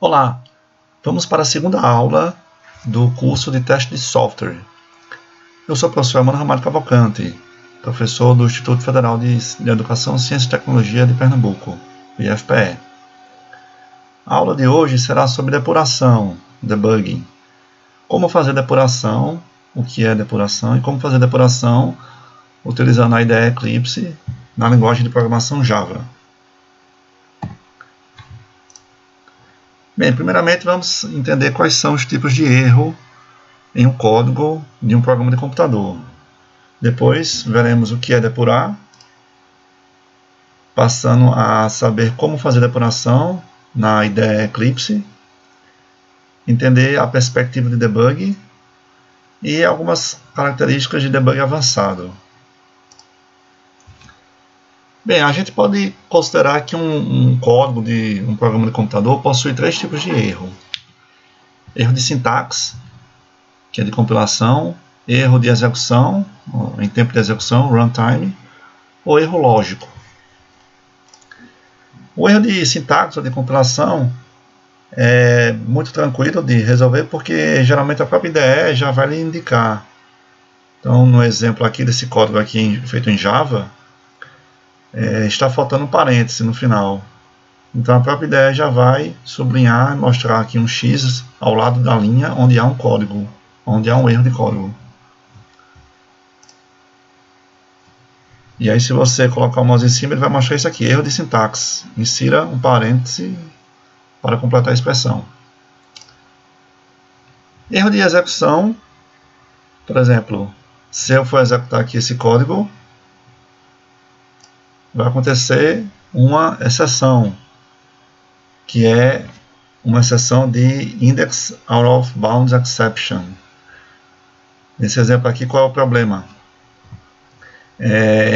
Olá, vamos para a segunda aula do curso de teste de software. Eu sou o professor Emmanuel Ramalho Cavalcante, professor do Instituto Federal de Educação, Ciência e Tecnologia de Pernambuco, IFPE. A aula de hoje será sobre depuração, debugging. Como fazer depuração, o que é depuração e como fazer depuração utilizando a IDE Eclipse na linguagem de programação Java. Bem, primeiramente vamos entender quais são os tipos de erro em um código de um programa de computador. Depois veremos o que é depurar, passando a saber como fazer depuração na IDE Eclipse, entender a perspectiva de debug e algumas características de debug avançado. Bem, a gente pode considerar que um código de um programa de computador possui três tipos de erro. Erro de sintaxe, que é de compilação, erro de execução, em tempo de execução, runtime, ou erro lógico. O erro de sintaxe ou de compilação é muito tranquilo de resolver porque geralmente a própria IDE já vai lhe indicar. Então, no exemplo aqui desse código aqui feito em Java, está faltando um parêntese no final. Então a própria IDE já vai sublinhar e mostrar aqui um X ao lado da linha onde há um código, onde há um erro de código. E aí se você colocar o mouse em cima, ele vai mostrar isso aqui, erro de sintaxe. Insira um parêntese para completar a expressão. Erro de execução, por exemplo, se eu for executar aqui esse código, vai acontecer uma exceção, que é uma exceção de Index Out of Bounds Exception. Nesse exemplo aqui, qual é o problema?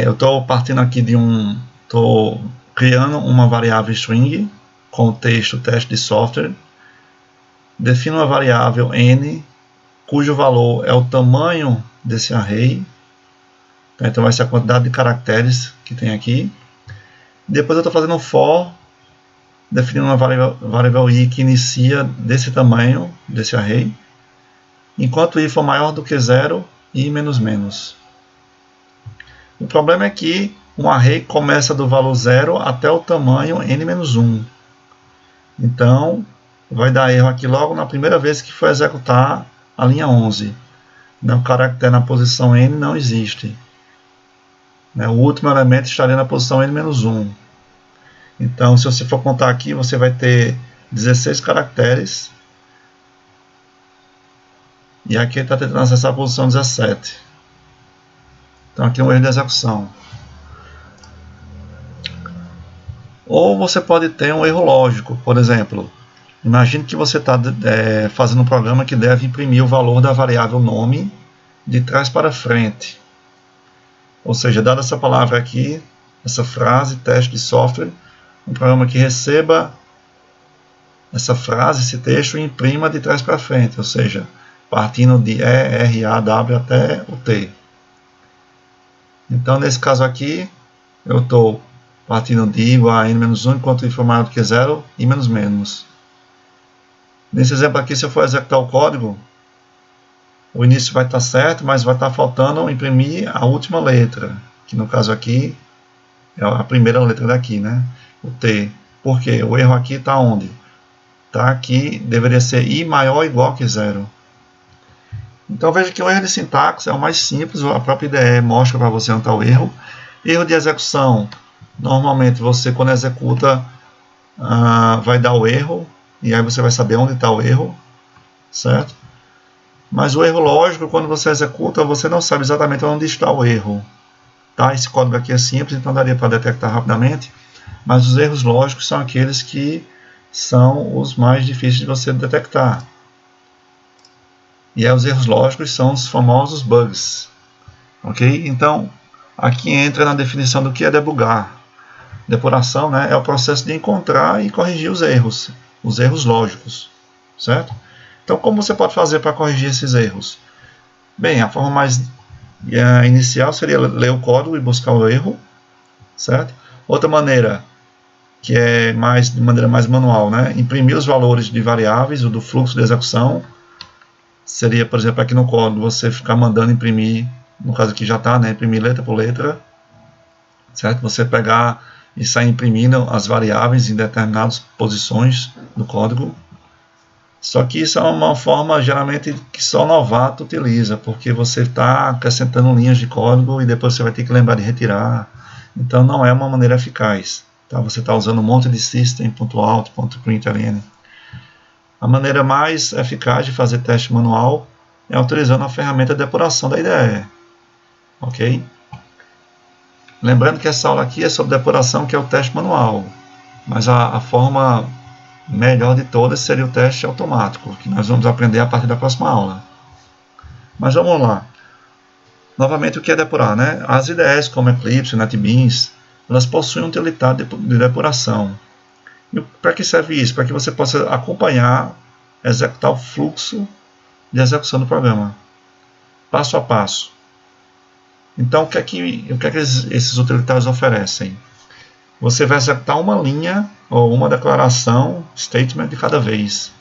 Eu estou partindo aqui estou criando uma variável string com o texto teste de software, defino uma variável n, cujo valor é o tamanho desse array, então vai ser a quantidade de caracteres que tem aqui. Depois eu estou fazendo um for, definindo uma variável i que inicia desse tamanho, desse array, enquanto i for maior do que 0, i menos menos. O problema é que um array começa do valor 0 até o tamanho n-1. Então, vai dar erro aqui logo na primeira vez que for executar a linha 11. O caractere na posição n não existe. O último elemento estaria na posição n-1. Então, se você for contar aqui, você vai ter 16 caracteres. E aqui ele está tentando acessar a posição 17. Então, aqui é um erro de execução. Ou você pode ter um erro lógico. Por exemplo, imagine que você está fazendo um programa que deve imprimir o valor da variável nome de trás para frente. Ou seja, dada essa palavra aqui, essa frase, teste de software, um programa que receba essa frase, esse texto, e imprima de trás para frente, ou seja, partindo de E, R, A, W até o T. Então, nesse caso aqui, eu estou partindo de I igual a N-1, enquanto I for maior do que 0, I menos menos. Nesse exemplo aqui, se eu for executar o código, o início vai estar certo, mas vai estar faltando imprimir a última letra, que no caso aqui é a primeira letra daqui, o T. Por quê? O erro aqui está onde? Está aqui, deveria ser I maior ou igual que 0. Então veja que o erro de sintaxe é o mais simples, a própria IDE mostra para você onde está o erro. Erro de execução, normalmente você quando executa vai dar o erro, e aí você vai saber onde está o erro, certo? Mas o erro lógico, quando você executa, você não sabe exatamente onde está o erro. Tá? Esse código aqui é simples, então daria para detectar rapidamente, mas os erros lógicos são aqueles que são os mais difíceis de você detectar. E os erros lógicos são os famosos bugs. Ok? Então, aqui entra na definição do que é debugar. Depuração é o processo de encontrar e corrigir os erros lógicos. Certo? Então, como você pode fazer para corrigir esses erros? Bem, a forma mais inicial seria ler o código e buscar o erro. Certo? Outra maneira que é mais de maneira mais manual, né? Imprimir os valores de variáveis, o do fluxo de execução. Seria, por exemplo, aqui no código, você ficar mandando imprimir, no caso aqui já está, né? Imprimir letra por letra, certo? Você pegar e sair imprimindo as variáveis em determinadas posições do código. Só que isso é uma forma, geralmente, que só novato utiliza, porque você está acrescentando linhas de código e depois você vai ter que lembrar de retirar. Então, não é uma maneira eficaz. Tá? Você está usando um monte de system.out.println. A maneira mais eficaz de fazer teste manual é utilizando a ferramenta de depuração da IDE. Ok? Lembrando que essa aula aqui é sobre depuração, que é o teste manual. Mas a forma melhor de todas seria o teste automático, que nós vamos aprender a partir da próxima aula. Mas vamos lá. Novamente, o que é depurar, né? As IDEs, como Eclipse, NetBeans, elas possuem um utilitário de depuração. E para que serve isso? Para que você possa acompanhar, executar o fluxo de execução do programa, passo a passo. Então, o que é que esses utilitários oferecem? Você vai executar uma linha ou uma declaração, statement de cada vez.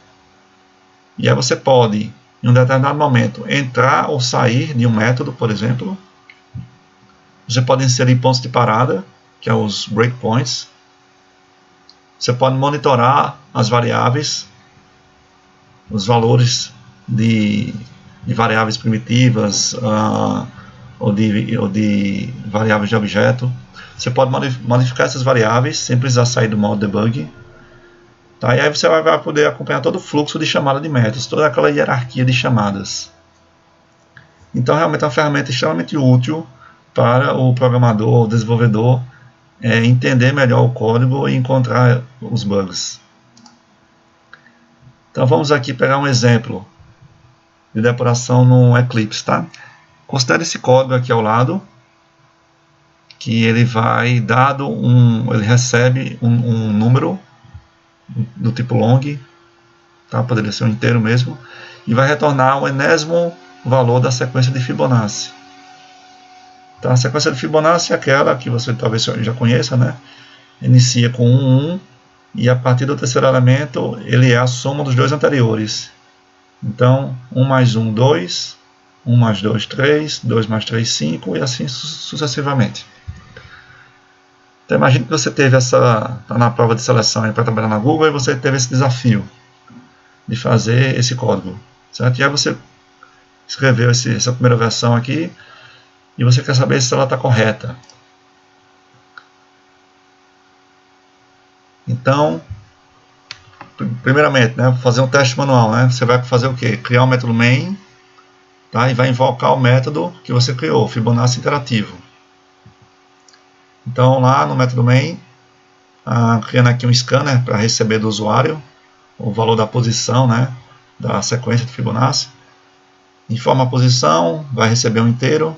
E aí você pode, em um determinado momento, entrar ou sair de um método, por exemplo. Você pode inserir pontos de parada, que são os breakpoints. Você pode monitorar as variáveis, os valores de variáveis primitivas ou de variáveis de objeto. Você pode modificar essas variáveis sem precisar sair do modo debug. Tá? E aí você vai poder acompanhar todo o fluxo de chamada de métodos, toda aquela hierarquia de chamadas. Então, realmente é uma ferramenta extremamente útil para o programador, o desenvolvedor, entender melhor o código e encontrar os bugs. Então, vamos aqui pegar um exemplo de depuração no Eclipse. Tá? Considere esse código aqui ao lado, que ele vai ele recebe um número do tipo long, tá? Poderia ser um inteiro mesmo, e vai retornar o enésimo valor da sequência de Fibonacci. Tá? A sequência de Fibonacci é aquela que você talvez já conheça, né? Inicia com 1, 1, e a partir do terceiro elemento ele é a soma dos dois anteriores. Então, 1 mais 1, 2, 1 mais 2, 3, 2 mais 3, 5, e assim sucessivamente. Então, imagine que você teve está na prova de seleção para trabalhar na Google e você teve esse desafio de fazer esse código, certo? E aí você escreveu essa primeira versão aqui e você quer saber se ela está correta. Então, primeiramente, né, fazer um teste manual, né? Você vai fazer o quê? Criar um método main, tá? E vai invocar o método que você criou, Fibonacci interativo. Então, lá no método main, criando aqui um scanner para receber do usuário o valor da posição, né, da sequência de Fibonacci. Informa a posição, vai receber um inteiro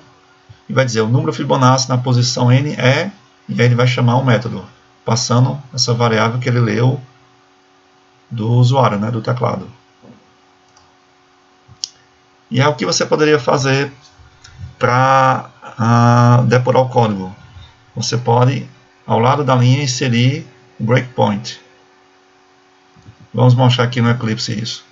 e vai dizer o número Fibonacci na posição n é, e aí ele vai chamar o método, passando essa variável que ele leu do usuário, né, do teclado. E é o que você poderia fazer para depurar o código. Você pode, ao lado da linha, inserir o breakpoint. Vamos mostrar aqui no Eclipse isso.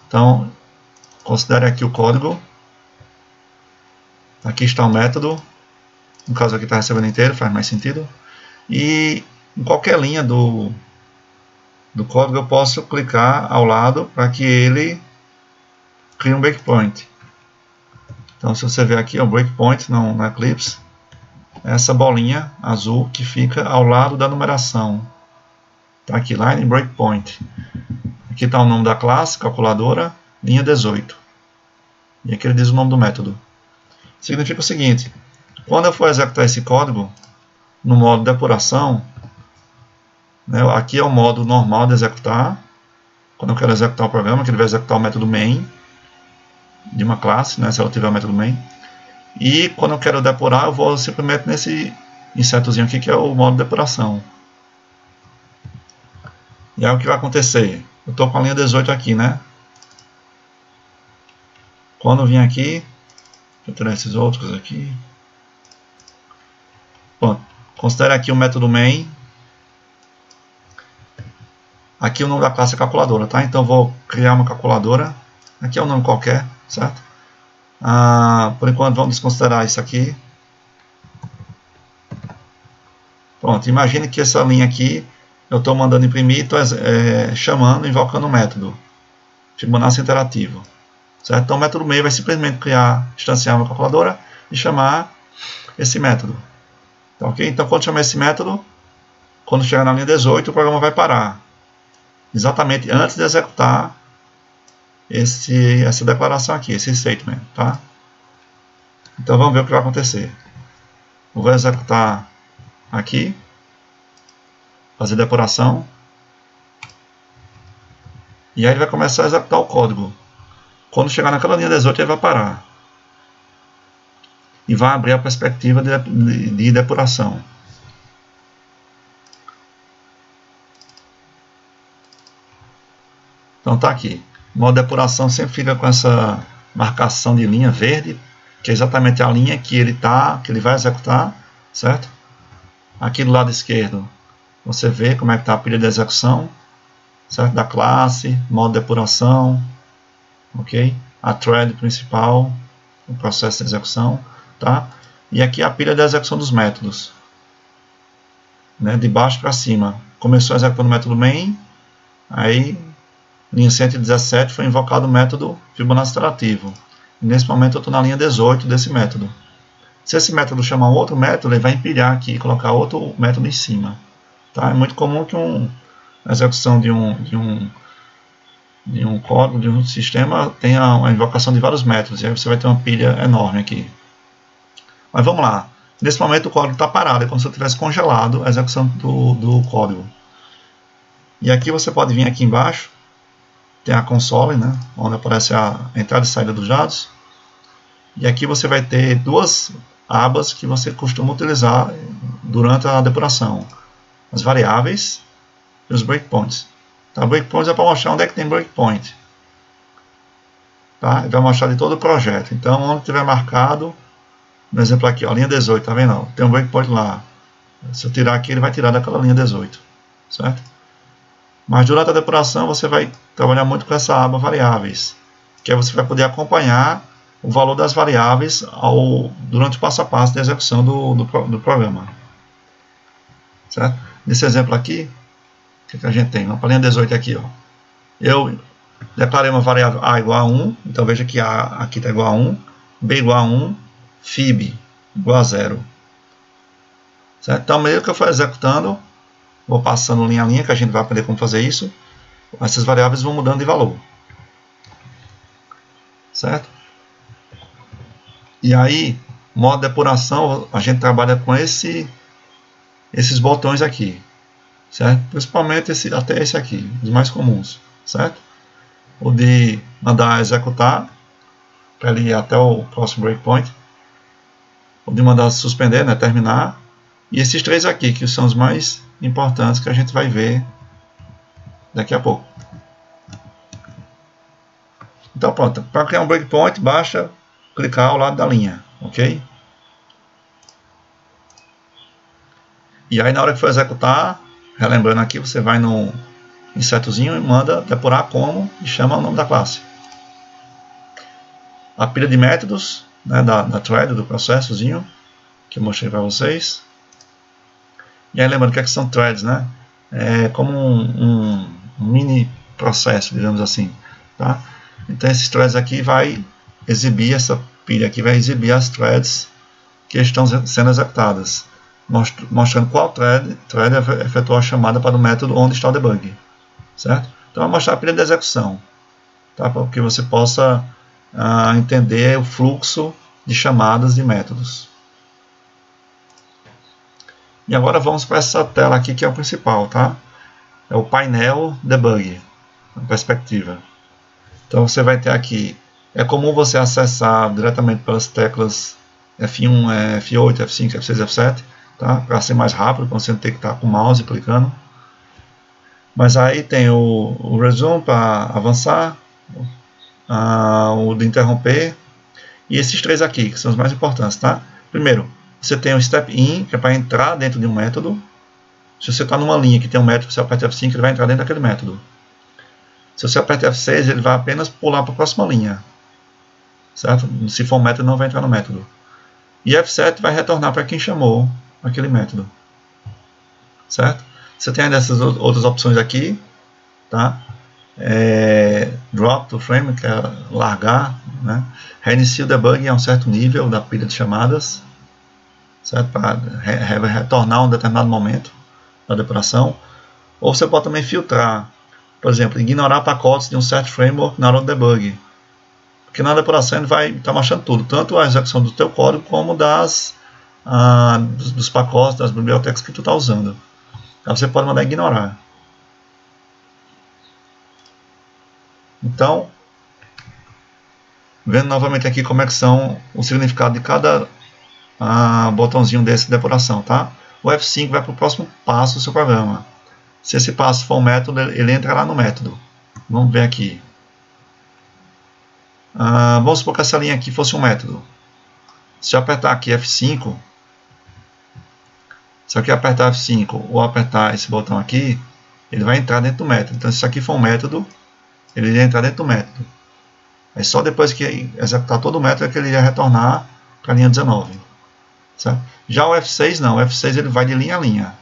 Então, considere aqui o código. Aqui está o método. No caso aqui está recebendo inteiro, faz mais sentido. E em qualquer linha do código eu posso clicar ao lado para que ele crie um breakpoint. Então, se você ver aqui, o breakpoint no Eclipse, é essa bolinha azul que fica ao lado da numeração. Está aqui, line breakpoint. Aqui está o nome da classe, calculadora, linha 18. E aqui ele diz o nome do método. Significa o seguinte, quando eu for executar esse código, no modo depuração, né, aqui é o modo normal de executar. Quando eu quero executar o programa, que ele vai executar o método main de uma classe, né, se ela tiver o método main. E quando eu quero depurar, eu vou simplesmente nesse insetozinho aqui, que é o modo depuração. E aí o que vai acontecer? Eu estou com a linha 18 aqui, né? Quando eu vim aqui, deixa eu tirar esses outros aqui. Considere aqui o método main. Aqui o nome da classe é calculadora, tá? Então eu vou criar uma calculadora. Aqui é um nome qualquer, certo? Por enquanto vamos desconsiderar isso aqui. Pronto, imagine que essa linha aqui eu estou mandando imprimir, estou chamando, invocando o método Fibonacci interativo, certo? Então o método main vai simplesmente instanciar uma calculadora e chamar esse método. Então, ok? Então quando chamar esse método, quando chegar na linha 18, o programa vai parar. Exatamente antes de executar essa declaração aqui, esse statement, tá? Então vamos ver o que vai acontecer. Eu vou executar aqui, fazer depuração, e aí ele vai começar a executar o código. Quando chegar naquela linha 18, ele vai parar e vai abrir a perspectiva de depuração. Então tá aqui. O modo de depuração sempre fica com essa marcação de linha verde, que é exatamente a linha que ele vai executar, certo? Aqui do lado esquerdo, você vê como é que está a pilha de execução, certo? Da classe, modo de depuração, ok? A thread principal, o processo de execução, tá? E aqui a pilha de execução dos métodos, né? De baixo para cima. Começou executando o método main, aí linha 117 foi invocado o método Fibonacci interativo. E nesse momento eu estou na linha 18 desse método. Se esse método chamar um outro método, ele vai empilhar aqui e colocar outro método em cima. Tá? É muito comum que a execução de um código, de um sistema, tenha a invocação de vários métodos. E aí você vai ter uma pilha enorme aqui. Mas vamos lá. Nesse momento o código está parado. É como se eu tivesse congelado a execução do código. E aqui você pode vir aqui embaixo. Tem a console, né, onde aparece a entrada e saída dos dados. E aqui você vai ter duas abas que você costuma utilizar durante a depuração. As variáveis e os breakpoints. Tá? Breakpoints é para mostrar onde é que tem breakpoint. Tá? Ele vai mostrar de todo o projeto. Então, onde tiver marcado, no exemplo aqui, ó, linha 18, tá vendo? Tem um breakpoint lá. Se eu tirar aqui, ele vai tirar daquela linha 18. Certo? Mas durante a depuração você vai trabalhar muito com essa aba variáveis, que aí você vai poder acompanhar o valor das variáveis durante o passo a passo da execução do programa. Certo? Nesse exemplo aqui, o que a gente tem? Na linha 18 aqui, ó, eu declarei uma variável A igual a 1, então veja que A aqui está igual a 1, B igual a 1, Fib igual a 0. Certo? Então, à medida que eu for executando, vou passando linha a linha, que a gente vai aprender como fazer isso. Essas variáveis vão mudando de valor. Certo? E aí, modo de depuração, a gente trabalha com esses botões aqui. Certo? Principalmente até esse aqui, os mais comuns. Certo? O de mandar executar, para ele ir até o próximo breakpoint. O de mandar suspender, né, terminar. E esses três aqui, que são os mais importantes que a gente vai ver daqui a pouco. Então pronto, para criar um breakpoint basta clicar ao lado da linha, ok? E aí na hora que for executar, relembrando aqui, você vai no insetozinho e manda depurar como e chama o nome da classe. A pilha de métodos, né, da thread, do processozinho, que eu mostrei para vocês. E aí lembrando que são threads, né? É como um mini processo, digamos assim. Tá? Então esses threads aqui vai exibir, essa pilha aqui vai exibir as threads que estão sendo executadas. Mostrando qual thread efetuou a chamada para o método onde está o debug. Certo? Então vai mostrar a pilha de execução. Tá? Para que você possa entender o fluxo de chamadas de métodos. E agora vamos para essa tela aqui que é o principal, tá? É o painel debug, a perspectiva. Então você vai ter aqui, é comum você acessar diretamente pelas teclas F1, F8, F5, F6, F7, tá? Para ser mais rápido, quando você tem que estar com o mouse clicando. Mas aí tem o resume para avançar, o de interromper, e esses três aqui, que são os mais importantes, tá? Primeiro, Você tem o step in, que é para entrar dentro de um método. Se você está numa linha que tem um método, você aperta F5, ele vai entrar dentro daquele método. Se você aperta F6, ele vai apenas pular para a próxima linha. Certo? Se for um método, não vai entrar no método. E F7 vai retornar para quem chamou aquele método. Certo? Você tem essas outras opções aqui. Tá? Drop to frame, que é largar. Né? Reinicia o debug a um certo nível da pilha de chamadas. Certo? Para retornar a um determinado momento da depuração. Ou você pode também filtrar. Por exemplo, ignorar pacotes de um certo framework na hora do debug. Porque na depuração ele vai estar mostrando tudo, tanto a execução do teu código como dos pacotes, das bibliotecas que tu está usando. Então você pode mandar ignorar. Então, vendo novamente aqui como é que são o significado de cada botãozinho desse de depuração, tá? O F5 vai para o próximo passo do seu programa. Se esse passo for um método, ele entra lá no método. Vamos ver aqui. Vamos supor que essa linha aqui fosse um método. Se eu apertar aqui F5, se eu aqui apertar F5 ou apertar esse botão aqui, ele vai entrar dentro do método. Então, se isso aqui for um método, ele iria entrar dentro do método. É só depois que executar todo o método é que ele iria retornar para a linha 19. Certo? Já o F6 não, o F6 ele vai de linha a linha.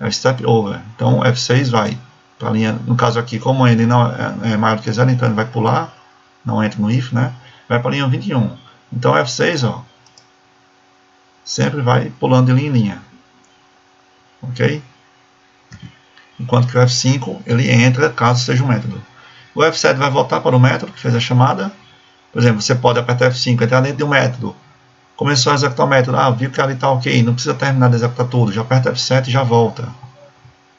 É o step over. Então o F6 vai para a linha, no caso aqui, como ele não é maior do que 0, então ele vai pular, não entra no if, né? Vai para a linha 21. Então o F6, ó, sempre vai pulando de linha em linha. Ok? Enquanto que o F5 ele entra caso seja um método. O F7 vai voltar para o método que fez a chamada. Por exemplo, você pode apertar F5, entrar dentro de um método. Começou a executar o método, viu que ali está ok, não precisa terminar de executar tudo, já aperta F7 e já volta.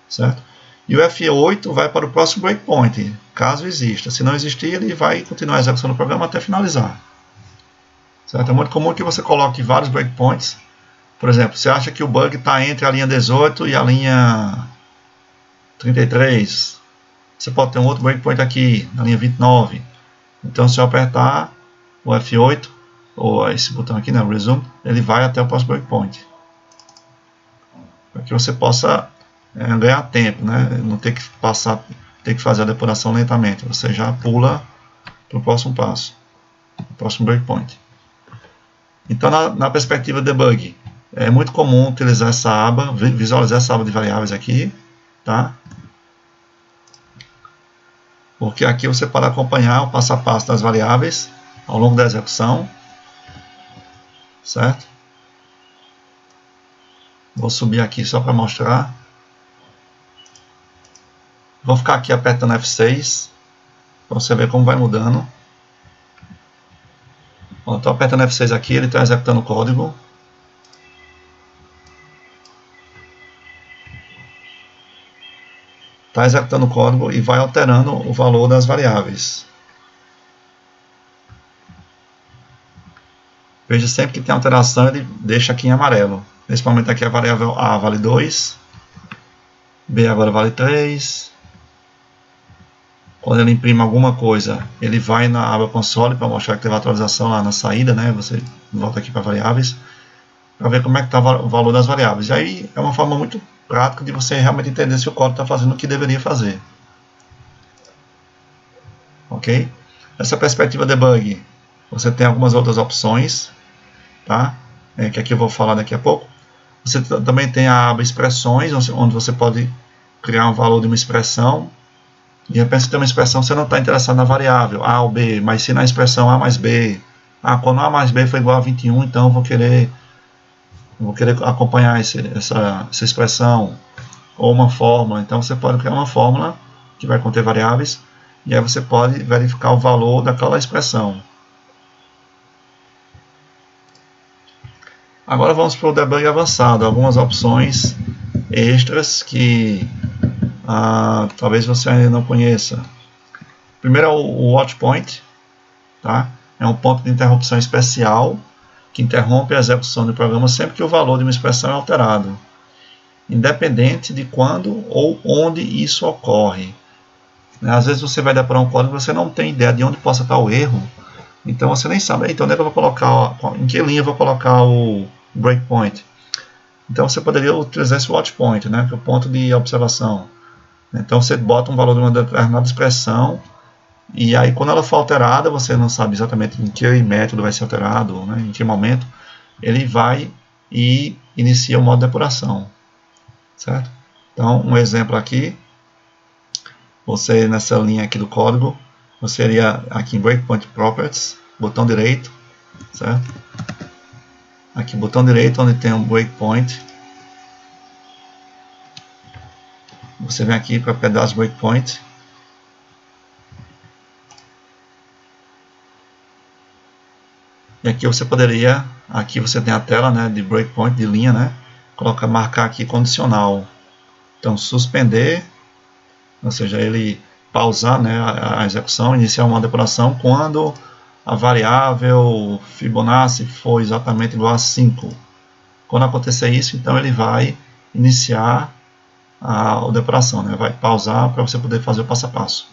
Certo? E o F8 vai para o próximo breakpoint, caso exista. Se não existir, ele vai continuar a execução do programa até finalizar. Certo? É muito comum que você coloque vários breakpoints. Por exemplo, você acha que o bug está entre a linha 18 e a linha 33. Você pode ter um outro breakpoint aqui, na linha 29. Então, se eu apertar o F8, ou esse botão aqui, né, Resume, ele vai até o próximo breakpoint. Para que você possa ganhar tempo, né? Não ter que fazer a depuração lentamente. Você já pula para o próximo passo, o próximo breakpoint. Então, na perspectiva debug, é muito comum utilizar essa aba, visualizar essa aba de variáveis aqui, tá? Porque aqui você pode acompanhar o passo a passo das variáveis ao longo da execução. Certo? Vou subir aqui só para mostrar. Vou ficar aqui apertando F6 para você ver como vai mudando. Estou apertando F6 aqui, ele está executando o código. Está executando o código e vai alterando o valor das variáveis. Veja sempre que tem alteração, ele deixa aqui em amarelo. Nesse momento aqui a variável A vale 2, B agora vale 3. Quando ele imprime alguma coisa, ele vai na aba console para mostrar que teve atualização lá na saída, né? Você volta aqui para variáveis, para ver como é que está o valor das variáveis. E aí é uma forma muito prática de você realmente entender se o código está fazendo o que deveria fazer. Ok? Essa perspectiva debug, você tem algumas outras opções, tá? Que aqui eu vou falar daqui a pouco. Você também tem a aba expressões, onde você pode criar um valor de uma expressão. De repente você tem uma expressão, você não está interessado na variável A ou B, mas sim na expressão A mais B. Quando A mais B for igual a 21, então eu vou querer acompanhar essa expressão. Ou uma fórmula, então você pode criar uma fórmula que vai conter variáveis, e aí você pode verificar o valor daquela expressão. Agora vamos para o debug avançado, algumas opções extras que talvez você ainda não conheça. Primeiro é o watch point, tá? É um ponto de interrupção especial que interrompe a execução do programa sempre que o valor de uma expressão é alterado, independente de quando ou onde isso ocorre. Às vezes você vai depurar um código e você não tem ideia de onde possa estar o erro, então você nem sabe, então onde é que eu vou colocar, em que linha eu vou colocar o breakpoint. Então você poderia utilizar esse watch point, né, que é o ponto de observação. Então você bota um valor de uma determinada expressão e aí quando ela for alterada, você não sabe exatamente em que método vai ser alterado, né, em que momento, ele vai e inicia o modo de depuração, certo? Então um exemplo aqui, você nessa linha aqui do código, você iria aqui em breakpoint properties, botão direito, certo? Aqui botão direito onde tem um breakpoint, você vem aqui para pedaço breakpoint. E aqui você poderia, aqui você tem a tela, né, de breakpoint, de linha, né, marcar aqui condicional. Então suspender, ou seja, ele pausar, né, a execução, iniciar uma depuração quando a variável Fibonacci for exatamente igual a 5. Quando acontecer isso, então ele vai iniciar a depuração, né, vai pausar para você poder fazer o passo a passo.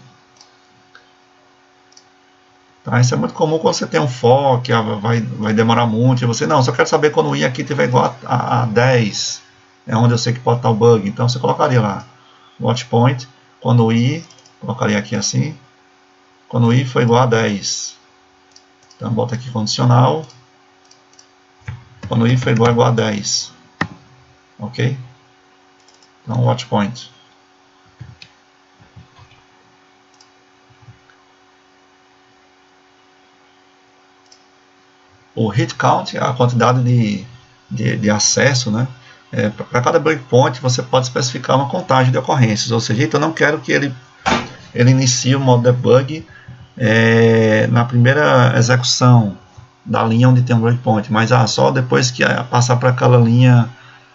Tá, isso é muito comum quando você tem um for que vai demorar muito, e você, não, só quero saber quando o i aqui estiver igual a 10, é onde eu sei que pode estar o bug, então você colocaria lá, watch point, quando o i, colocaria aqui assim, quando o i for igual a 10, então bota aqui condicional, quando o i for igual a 10, ok? Então watch point. O hit count é a quantidade de acesso, né? Para cada breakpoint você pode especificar uma contagem de ocorrências, ou seja, eu não quero que ele inicie o modo debug na primeira execução da linha onde tem um breakpoint, mas só depois que passar para aquela linha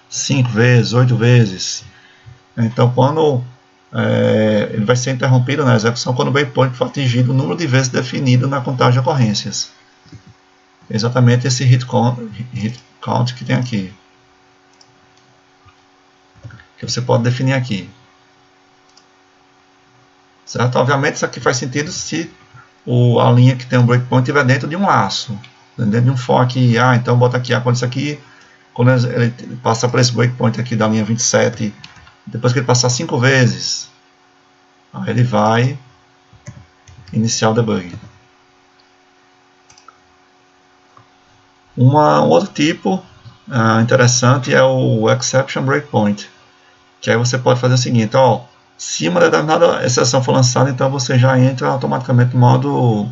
5 vezes, 8 vezes. Então quando ele vai ser interrompido na execução quando o breakpoint for atingido o número de vezes definido na contagem de ocorrências. Exatamente esse hit count que tem aqui, que você pode definir aqui, certo? Obviamente isso aqui faz sentido se a linha que tem um breakpoint estiver dentro de um laço, dentro de um for aqui, então bota aqui, quando isso aqui, quando ele passar por esse breakpoint aqui da linha 27, depois que ele passar 5 vezes, aí ele vai iniciar o debug. Um outro tipo interessante é o exception breakpoint, que aí você pode fazer o seguinte, se uma determinada exceção for lançada, então você já entra automaticamente no modo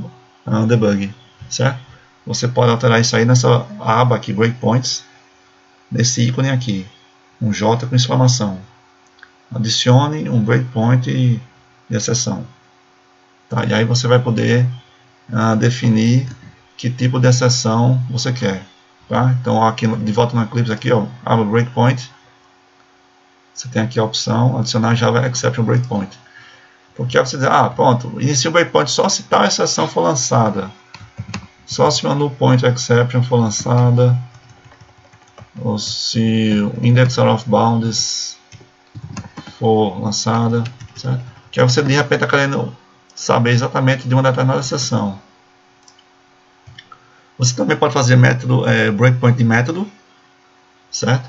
debug, certo? Você pode alterar isso aí nessa aba aqui, breakpoints, nesse ícone aqui, um J com exclamação. Adicione um breakpoint de exceção. Tá? E aí você vai poder definir que tipo de exceção você quer. Tá? Então aqui de volta no Eclipse aqui, abra breakpoint. Você tem aqui a opção adicionar Java Exception Breakpoint. Porque aí você diz, pronto, inicia o breakpoint só se tal exceção for lançada. Só se uma null point exception for lançada. Ou se o index out of bounds for lançada. Certo? Que aí você de repente está querendo saber exatamente de uma determinada exceção. Você também pode fazer método, breakpoint de método, certo?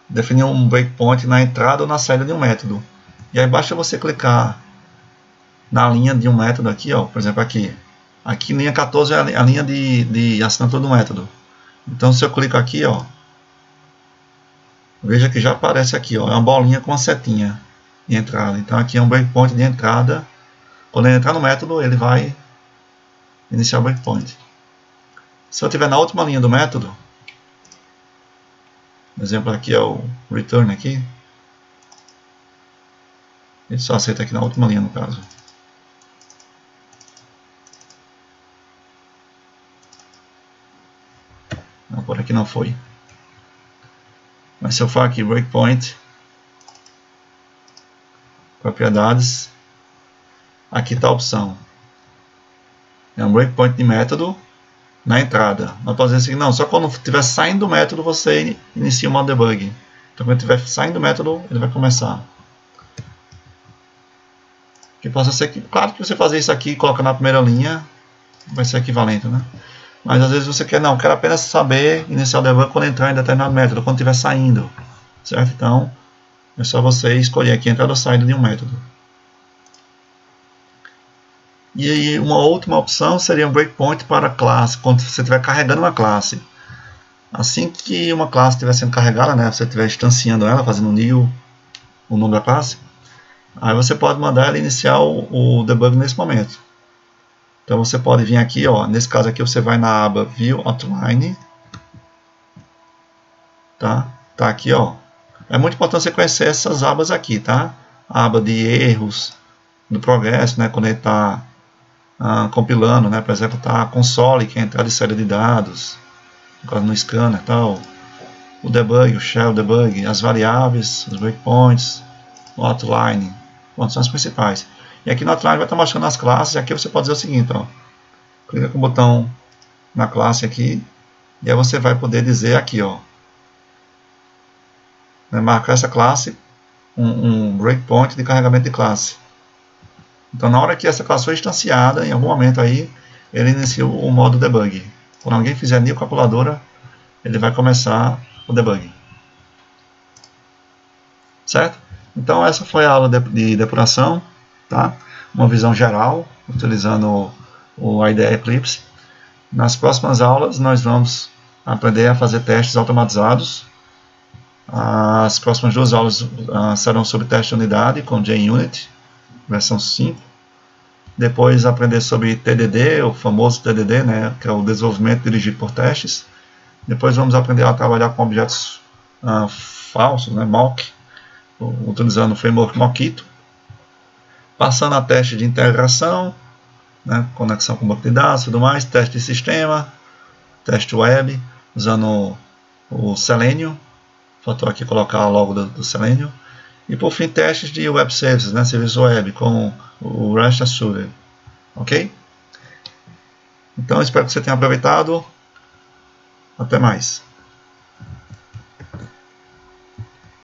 Definir um breakpoint na entrada ou na saída de um método. E aí basta você clicar na linha de um método aqui, por exemplo aqui. Aqui linha 14 é a linha de assinatura do método. Então se eu clico aqui, veja que já aparece aqui, é uma bolinha com uma setinha de entrada. Então aqui é um breakpoint de entrada. Quando ele entrar no método, ele vai iniciar o breakpoint. Se eu estiver na última linha do método, o exemplo aqui é o return aqui, ele só aceita aqui na última linha no caso. Não, por aqui não foi. Mas se eu for aqui breakpoint, propriedades, aqui está a opção. É um breakpoint de método na entrada. Nós podemos dizer assim, não, só quando estiver saindo do método você inicia o modo debug. Então quando estiver saindo do método, ele vai começar. Que possa ser que, claro que você fazer isso aqui e colocar na primeira linha vai ser equivalente, né? Mas às vezes você quer, não, quero apenas saber iniciar o debug quando entrar em determinado método, quando estiver saindo, certo? Então, é só você escolher aqui entrada ou saída de um método. E aí, uma última opção seria um breakpoint para a classe, quando você estiver carregando uma classe. Assim que uma classe estiver sendo carregada, né, você estiver instanciando ela, fazendo new, o nome da classe, aí você pode mandar ela iniciar o debug nesse momento. Então você pode vir aqui, ó, nesse caso aqui você vai na aba View Outline, tá? Tá aqui, ó. É muito importante você conhecer essas abas aqui, tá? A aba de erros do progresso, né? Quando ele está compilando, né? Por exemplo, tá a console, que é a entrada e saída de dados, no scanner, tal. O debug, o shell debug, as variáveis, os breakpoints, o outline, bom, são as principais. E aqui no outline vai estar mostrando as classes. E aqui você pode dizer o seguinte, ó. Clica com o botão na classe aqui, e aí você vai poder dizer aqui, ó, né, marcar essa classe um breakpoint de carregamento de classe. Então, na hora que essa classe for instanciada, em algum momento aí, ele inicia o modo debug. Quando alguém fizer new calculadora, ele vai começar o debug. Certo? Então, essa foi a aula de depuração, tá? Uma visão geral, utilizando o IDE Eclipse. Nas próximas aulas, nós vamos aprender a fazer testes automatizados. As próximas duas aulas serão sobre teste de unidade com JUnit, versão 5. Depois aprender sobre TDD, o famoso TDD, né, que é o desenvolvimento dirigido por testes. Depois vamos aprender a trabalhar com objetos falsos, né, mock, utilizando o framework Mockito. Passando a teste de integração, né, conexão com banco de dados e tudo mais, teste de sistema, teste web, usando o Selenium. Faltou aqui colocar logo do Selenium. E por fim, testes de web services, né, serviço web, com o REST Assured. Ok? Então, espero que você tenha aproveitado. Até mais.